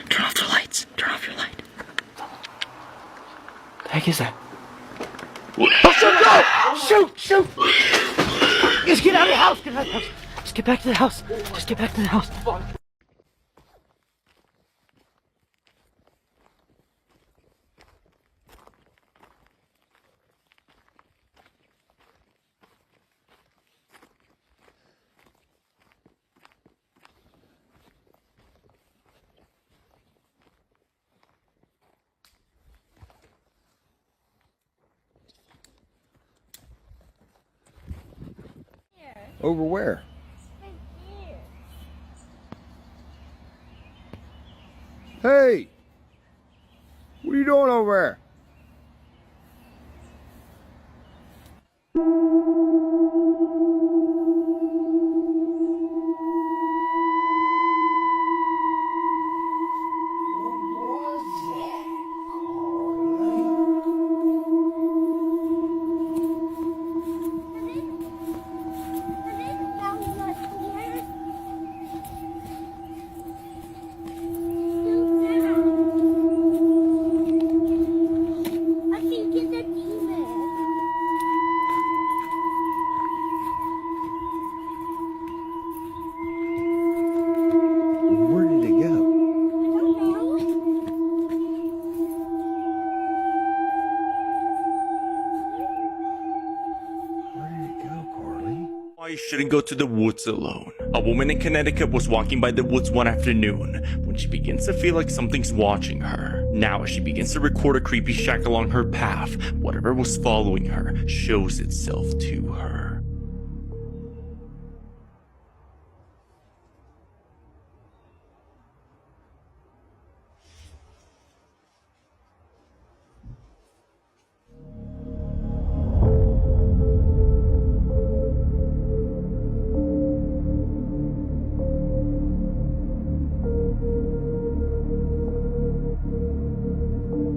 Turn off the lights. Turn off your light. The heck is that? Oh, shoot, shoot! Just get out of the house! Get out of the house! Just get back to the house! Just get back to the house! Over where? Hey! What are you doing over there? You shouldn't go to the woods alone. A woman in Connecticut was walking by the woods one afternoon when she begins to feel like something's watching her. Now as she begins to record a creepy shack along her path, whatever was following her shows itself to her.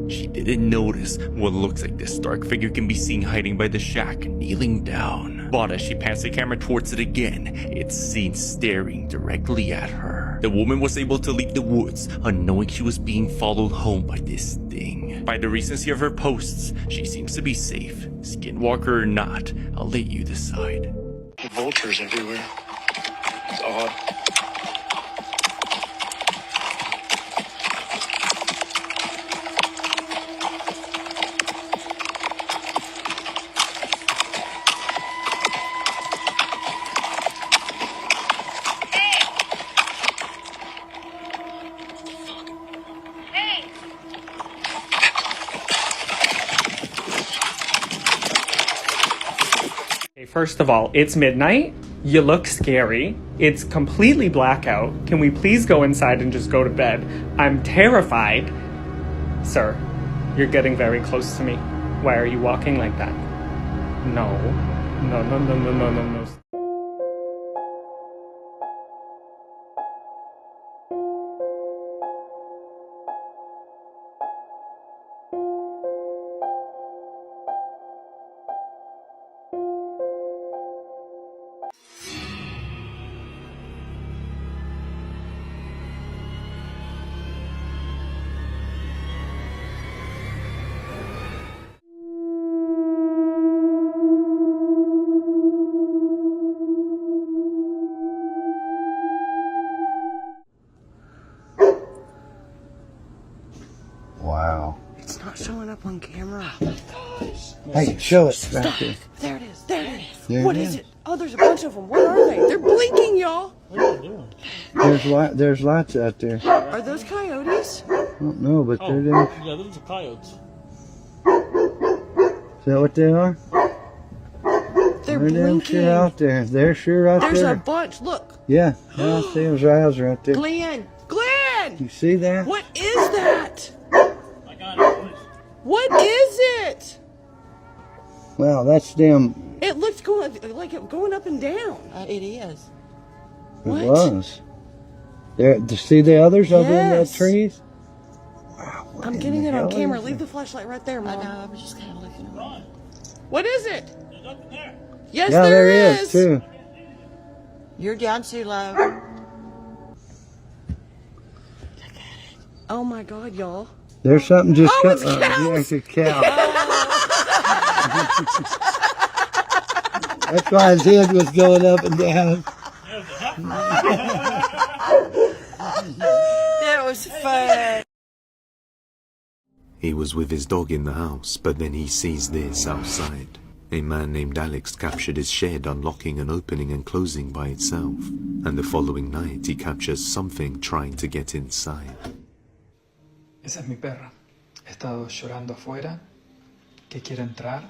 She didn't notice what looks like this dark figure can be seen hiding by the shack, kneeling down. But as she pans the camera towards it again, it's seen staring directly at her. The woman was able to leave the woods, unknowing she was being followed home by this thing. By the recency of her posts, she seems to be safe. Skinwalker or not, I'll let you decide. Vultures everywhere. It's odd. First of all, it's midnight. You look scary. It's completely blackout. Can we please go inside and just go to bed? I'm terrified. Sir, you're getting very close to me. Why are you walking like that? No. No, no, no, no, no, no, no. Wow. It's not showing up on camera. Hey, show it back here. There it is. There it is. There What it is is. it? Oh, there's a bunch of them. What are they? They're blinking, y'all. What are you doing? There's lights out there. Are those coyotes? I don't know, but they're them. Yeah, those are coyotes. Is that what they are? They're They're them blinking. sure out there. They're sure out There's there. a bunch. Look. Yeah, I see those eyes right there. Glenn. Glenn! You see that? What is that? I got it. What is it? Well, that's them. It looks going like it going up and down. It is. It What? was. There. To see the others over in the Yes. trees? Wow, I'm getting it on camera. Leave the flashlight right there, Mom. I know, I'm just kind of looking around. What is it? There's nothing there. Yes, Yeah, there there is. is too. You're down too low. Oh my God, y'all. There's something just Oh, it's cows. yeah, it's a cow. That's why his head was going up and down. That was fun. He was with his dog in the house, but then he sees this outside. A man named Alex captured his shed unlocking and opening and closing by itself, and the following night he captures something trying to get inside. Esa es mi perra. He estado llorando afuera, que quiere entrar,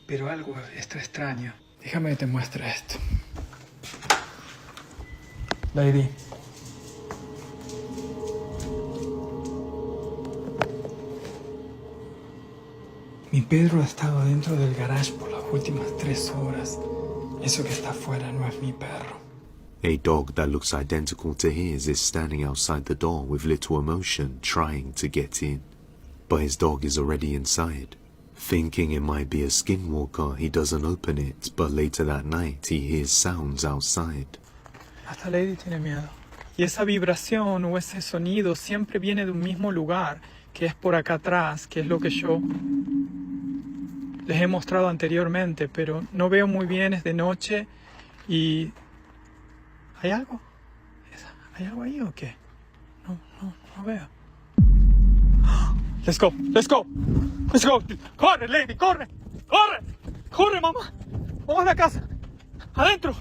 pero algo está extraño. Déjame que te muestre esto. Lady. Mi Pedro ha estado dentro del garage por las últimas 3 horas. Eso que está afuera no es mi perro. A dog that looks identical to his is standing outside the door with little emotion, trying to get in. But his dog is already inside. Thinking it might be a skinwalker, he doesn't open it, but later that night he hears sounds outside. Hasta Lady tiene miedo. Y esa vibración o ese sonido siempre viene de un mismo lugar, que es por acá atrás, que es lo que yo les he mostrado anteriormente, pero no veo muy bien, es de noche y... ¿Hay algo? ¿Hay algo ahí o qué? No veo. Let's go, let's go, let's go. Corre, Lady, corre, corre, corre, mamá. Vamos a la casa, adentro.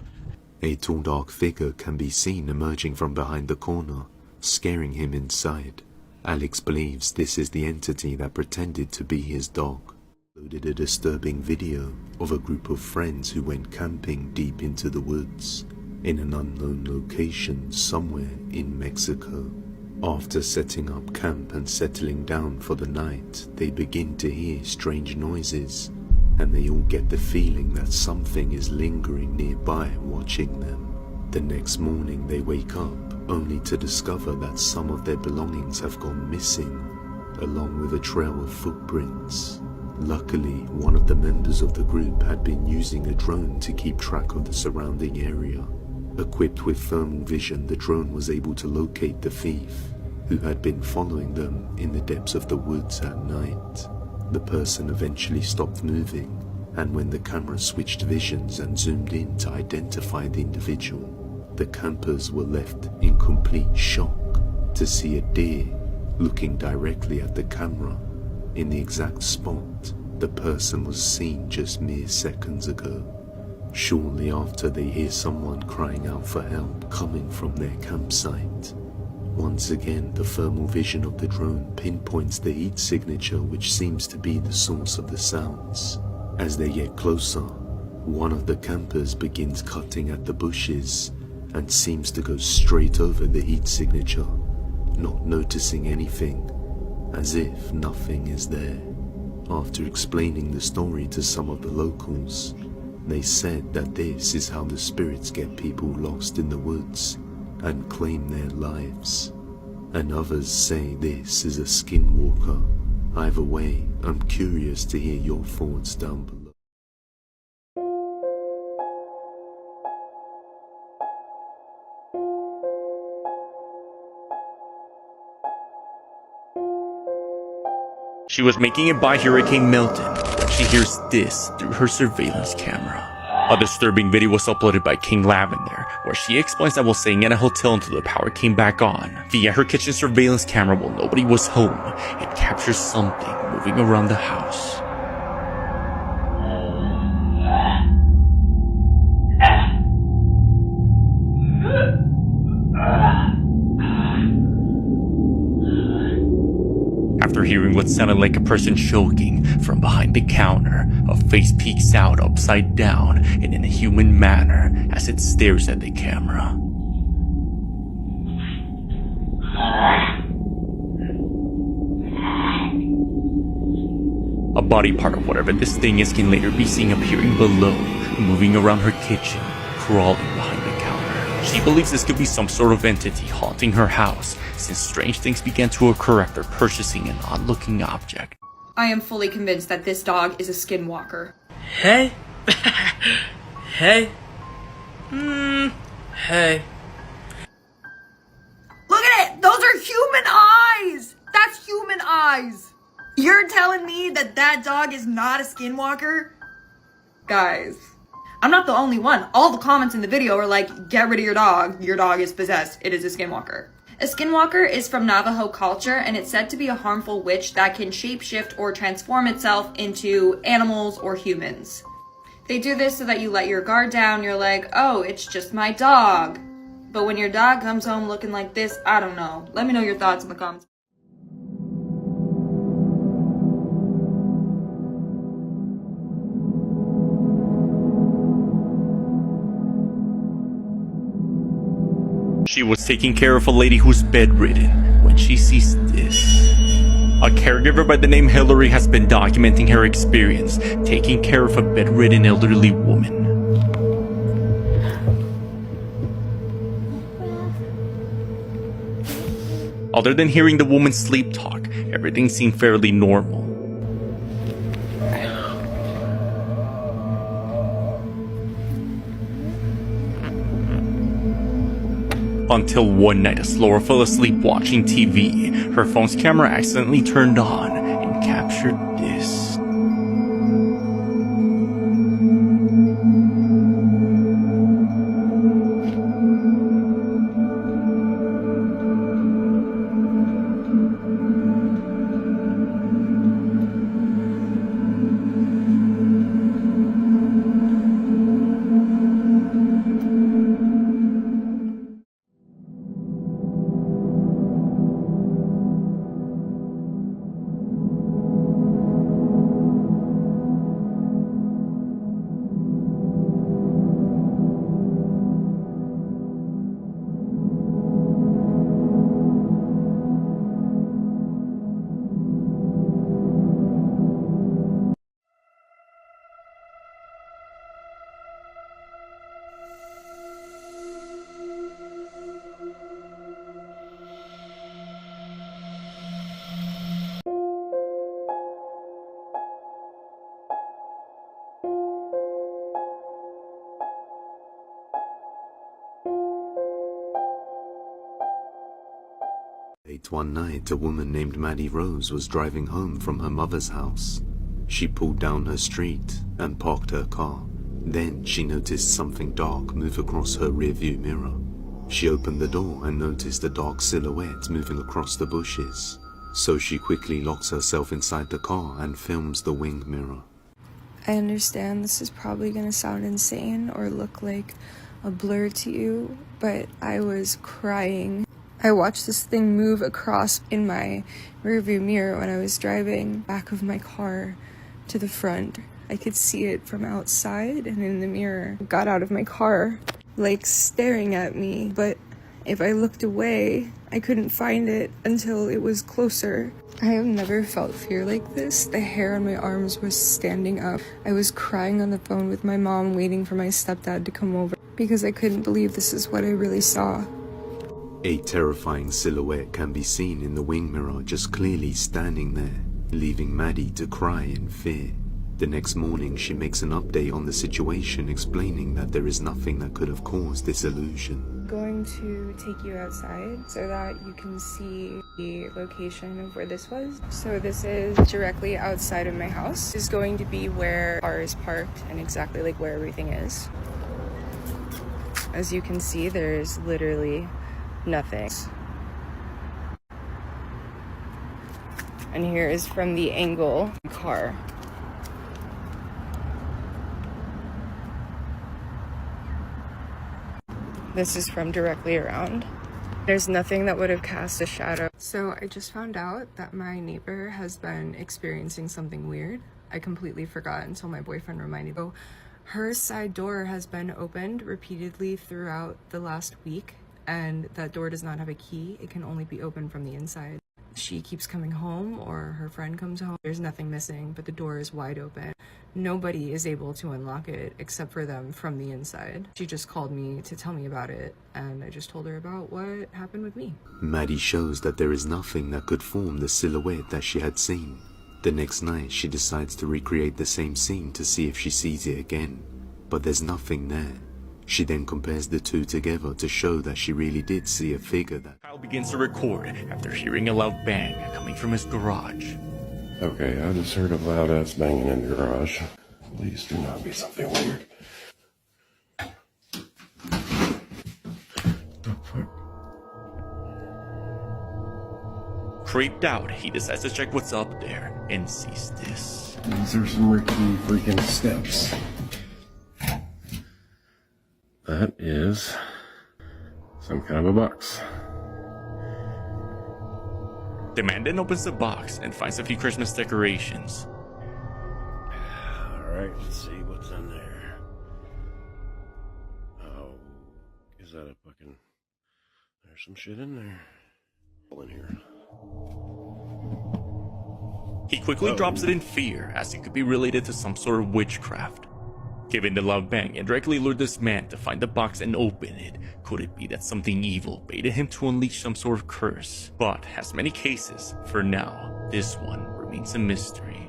A tall dark figure can be seen emerging from behind the corner, scaring him inside. Alex believes this is the entity that pretended to be his dog. Loaded a disturbing video of a group of friends who went camping deep into the woods in an unknown location somewhere in Mexico. After setting up camp and settling down for the night, they begin to hear strange noises, and they all get the feeling that something is lingering nearby watching them. The next morning they wake up only to discover that some of their belongings have gone missing, along with a trail of footprints. Luckily, one of the members of the group had been using a drone to keep track of the surrounding area. Equipped with thermal vision, the drone was able to locate the thief, who had been following them in the depths of the woods at night. The person eventually stopped moving, and when the camera switched visions and zoomed in to identify the individual, the campers were left in complete shock to see a deer looking directly at the camera in the exact spot the person was seen just mere seconds ago. Shortly after, they hear someone crying out for help coming from their campsite. Once again, the thermal vision of the drone pinpoints the heat signature which seems to be the source of the sounds. As they get closer, one of the campers begins cutting at the bushes and seems to go straight over the heat signature, not noticing anything, as if nothing is there. After explaining the story to some of the locals, they said that this is how the spirits get people lost in the woods and claim their lives. And others say this is a skinwalker. Either way, I'm curious to hear your thoughts down below. She was making it by Hurricane Milton when she hears this through her surveillance camera. A disturbing video was uploaded by King Lavender, where she explains that while staying at a hotel until the power came back on, via her kitchen surveillance camera while nobody was home, it captures something moving around the house. After hearing what sounded like a person choking from behind the counter, a face peeks out upside down in an inhuman manner as it stares at the camera. A body part of whatever this thing is can later be seen appearing below, moving around her kitchen, crawling behind the counter. She believes this could be some sort of entity haunting her house, since strange things began to occur after purchasing an odd-looking object. I am fully convinced that this dog is a skinwalker. Hey? Hey? Hey. Look at it! Those are human eyes! That's human eyes! You're telling me that that dog is not a skinwalker? Guys, I'm not the only one. All the comments in the video are like, get rid of your dog is possessed, it is a skinwalker. A skinwalker is from Navajo culture, and it's said to be a harmful witch that can shapeshift or transform itself into animals or humans. They do this so that you let your guard down, you're like, oh, it's just my dog. But when your dog comes home looking like this, I don't know. Let me know your thoughts in the comments. She was taking care of a lady who's bedridden when she sees this. A caregiver by the name Hillary has been documenting her experience taking care of a bedridden elderly woman. Other than hearing the woman sleep talk, everything seemed fairly normal. Until one night as Laura fell asleep watching TV, her phone's camera accidentally turned on and captured this. Late one night, a woman named Maddie Rose was driving home from her mother's house. She pulled down her street and parked her car. Then she noticed something dark move across her rearview mirror. She opened the door and noticed a dark silhouette moving across the bushes. So she quickly locks herself inside the car and films the wing mirror. I understand this is probably going to sound insane or look like a blur to you, but I was crying. I watched this thing move across in my rearview mirror when I was driving back of my car to the front. I could see it from outside and in the mirror. I got out of my car, like staring at me, but if I looked away, I couldn't find it until it was closer. I have never felt fear like this. The hair on my arms was standing up. I was crying on the phone with my mom, waiting for my stepdad to come over because I couldn't believe this is what I really saw. A terrifying silhouette can be seen in the wing mirror just clearly standing there, leaving Maddie to cry in fear. The next morning, she makes an update on the situation, explaining that there is nothing that could have caused this illusion. I'm going to take you outside so that you can see the location of where this was. So this is directly outside of my house. This is going to be where the car is parked and exactly like where everything is. As you can see, there's literally nothing. And here is from the angle of the car. This is from directly around. There's nothing that would have cast a shadow. So I just found out that my neighbor has been experiencing something weird. I completely forgot until my boyfriend reminded me. Her side door has been opened repeatedly throughout the last week, and that door does not have a key. It can only be opened from the inside. She keeps coming home, or her friend comes home. There's nothing missing, but the door is wide open. Nobody is able to unlock it except for them from the inside. She just called me to tell me about it, and I just told her about what happened with me. Maddie shows that there is nothing that could form the silhouette that she had seen. The next night, she decides to recreate the same scene to see if she sees it again, but there's nothing there. She then compares the two together to show that she really did see a figure that... Kyle begins to record after hearing a loud bang coming from his garage. Okay, I just heard a loud ass banging in the garage. Please do not be something weird. Creeped out, he decides to check what's up there and sees this. These are some rickety freaking steps. That is some kind of a box. The man then opens the box and finds a few Christmas decorations. Alright, let's see what's in there. Oh, is that a fucking... There's some shit in there. All in here. He quickly drops it in fear, as it could be related to some sort of witchcraft. Given the loud bang, it directly lured this man to find the box and open it. Could it be that something evil baited him to unleash some sort of curse? But, as many cases, for now, this one remains a mystery.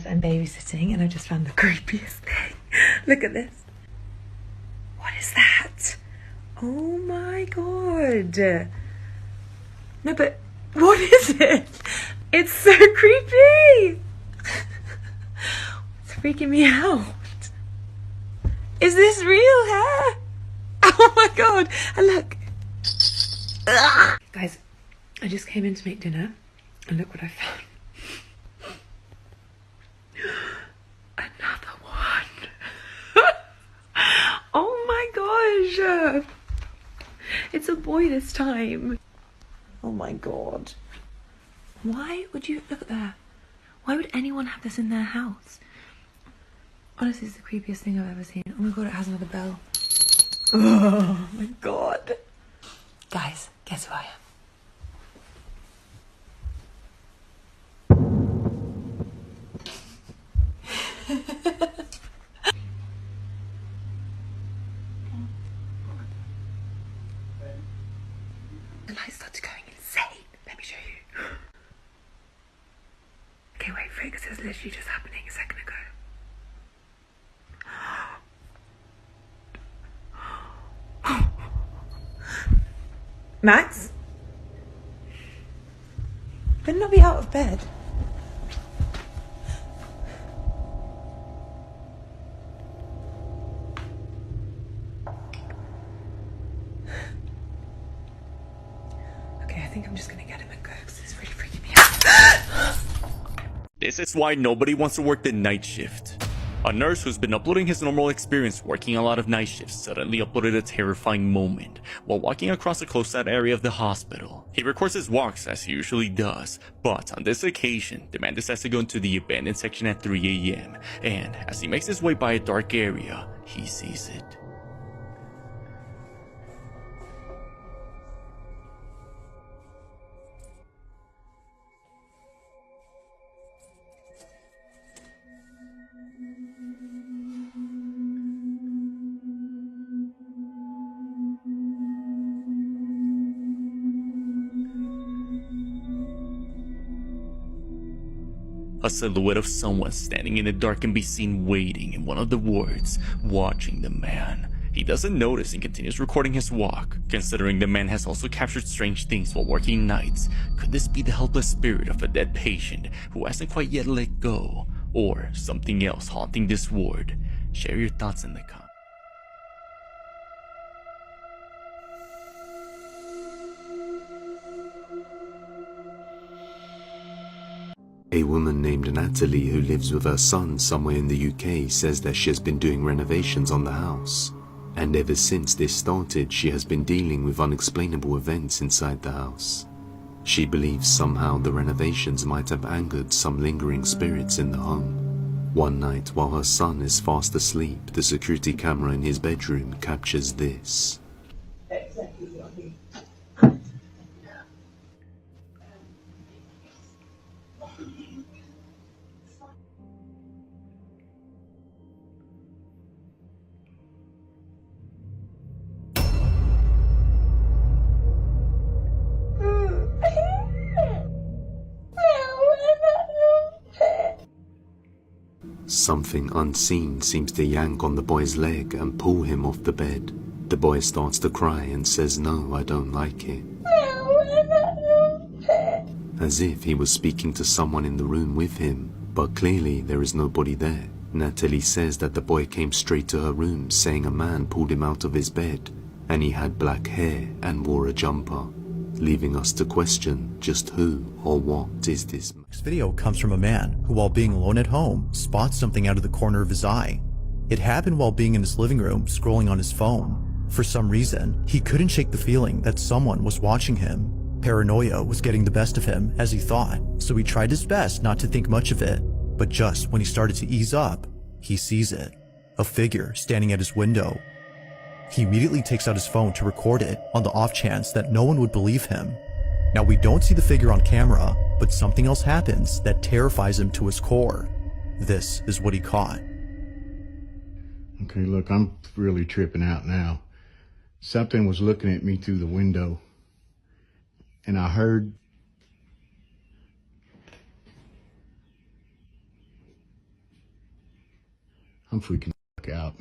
I'm babysitting and I just found the creepiest thing. Look at this. What is that? Oh my god. No, but what is it? It's so creepy. It's freaking me out. Is this real hair? Oh my god. And look. Ugh. Guys, I just came in to make dinner and look what I found. Another one. Oh my gosh. It's a boy this time. Oh my god. Why would you look at that? Why would anyone have this in their house? Honestly, it's the creepiest thing I've ever seen. Oh my god, it has another bell. Oh my god. Guys, guess who I am? The light started going insane. Let me show you. Okay, wait for it because it was literally just happening a second ago. Max? Better not be out of bed. Okay, I think I'm just gonna get him and go because it's really freaking me out. This is why nobody wants to work the night shift. A nurse who's been uploading his normal experience working a lot of night shifts suddenly uploaded a terrifying moment while walking across a closed-out area of the hospital. He records his walks as he usually does, but on this occasion, the man decides to go into the abandoned section at 3 AM, and as he makes his way by a dark area, he sees it. A silhouette of someone standing in the dark can be seen waiting in one of the wards, watching the man. He doesn't notice and continues recording his walk. Considering the man has also captured strange things while working nights, could this be the helpless spirit of a dead patient who hasn't quite yet let go? Or something else haunting this ward? Share your thoughts in the comments. A woman named Natalie who lives with her son somewhere in the UK says that she has been doing renovations on the house. And ever since this started, she has been dealing with unexplainable events inside the house. She believes somehow the renovations might have angered some lingering spirits in the home. One night, while her son is fast asleep, the security camera in his bedroom captures this. Something unseen seems to yank on the boy's leg and pull him off the bed. The boy starts to cry and says, "No, I don't like it." As if he was speaking to someone in the room with him, but clearly there is nobody there. Natalie says that the boy came straight to her room saying a man pulled him out of his bed and he had black hair and wore a jumper, leaving us to question just who or what is this. This video comes from a man who, while being alone at home, spots something out of the corner of his eye. It happened while being in his living room scrolling on his phone. For some reason, he couldn't shake the feeling that someone was watching him. Paranoia was getting the best of him, as he thought, so he tried his best not to think much of it. But just when he started to ease up, he sees it. A figure standing at his window. He immediately takes out his phone to record it on the off chance that no one would believe him. Now, we don't see the figure on camera, but something else happens that terrifies him to his core. This is what he caught. Okay, look, I'm really tripping out now. Something was looking at me through the window, and I heard I'm freaking the fuck out.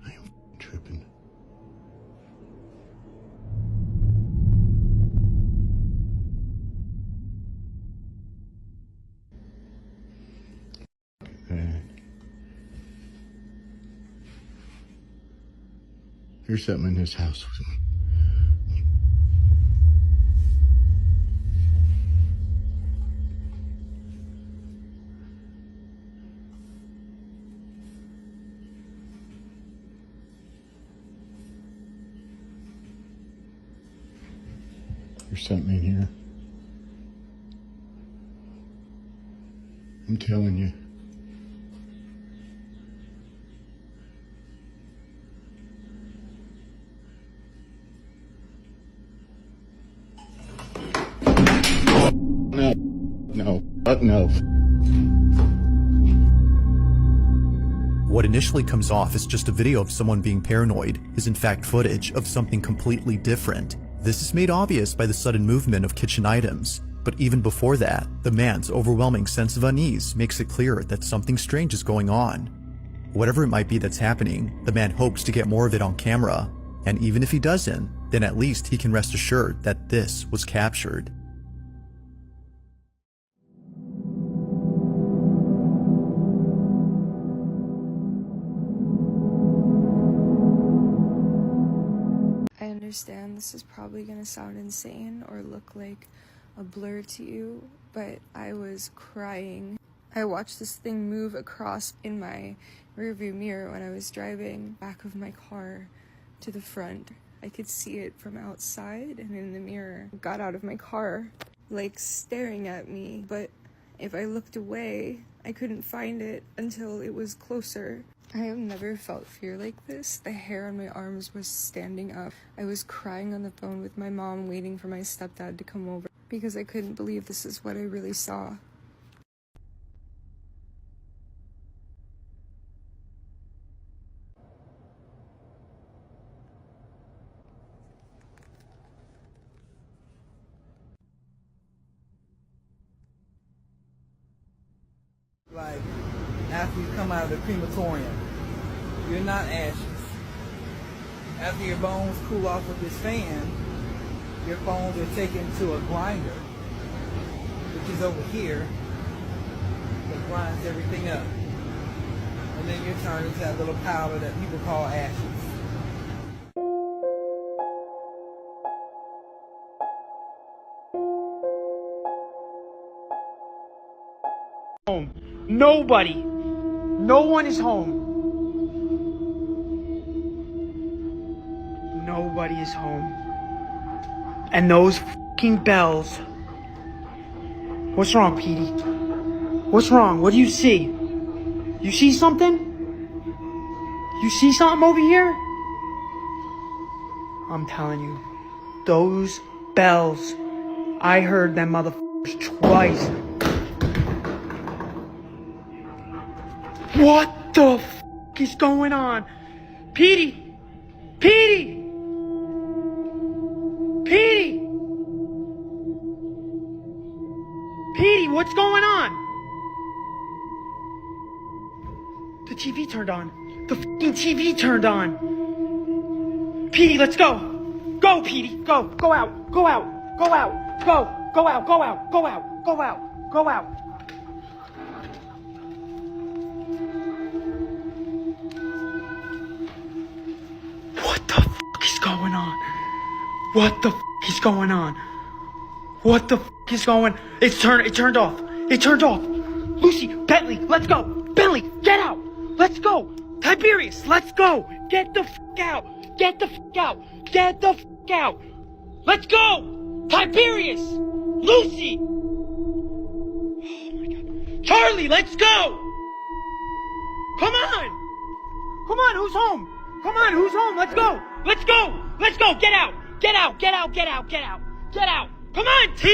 I am tripping. Here's something in this house. There's something in here. I'm telling you. No. What initially comes off as just a video of someone being paranoid is in fact footage of something completely different. This is made obvious by the sudden movement of kitchen items, but even before that, the man's overwhelming sense of unease makes it clear that something strange is going on. Whatever it might be that's happening, the man hopes to get more of it on camera, and even if he doesn't, then at least he can rest assured that this was captured. I understand this is probably gonna sound insane or look like a blur to you, but I was crying. I watched this thing move across in my rearview mirror when I was driving back of my car to the front. I could see it from outside and in the mirror. I got out of my car, like staring at me, but if I looked away, I couldn't find it until it was closer. I have never felt fear like this. The hair on my arms was standing up. I was crying on the phone with my mom, waiting for my stepdad to come over because I couldn't believe this is what I really saw. Like, after you come out of the crematorium, you're not ashes. After your bones cool off with this fan, your bones are taken to a grinder, which is over here, that grinds everything up. And then you're turned into that little powder that people call ashes. Home. Nobody. No one is home. Nobody is home. And those fucking bells. What's wrong, Petey? What's wrong? What do you see? You see something? You see something over here? I'm telling you, those bells, I heard them motherfuckers twice. What the fuck is going on? Petey! Petey! Petey! Petey, what's going on? The TV turned on. The fucking TV turned on. Petey, let's go. Go, Petey. Go. Go out. Go out. Go out. Go. Go out. Go out. Go out. Go out. Go out. What the fuck is going on? What the fuck is going on? What the fuck is going? It turned off. It turned off. Lucy, Bentley, let's go. Bentley, get out. Let's go. Tiberius, let's go. Get the fuck out. Get the fuck out. Get the fuck out. Let's go. Tiberius. Lucy. Oh my God. Charlie, let's go. Come on. Come on, who's home? Come on, who's home? Let's go. Let's go. Let's go. Get out. Get out. Get out. Get out. Get out. Get out. Come on, team.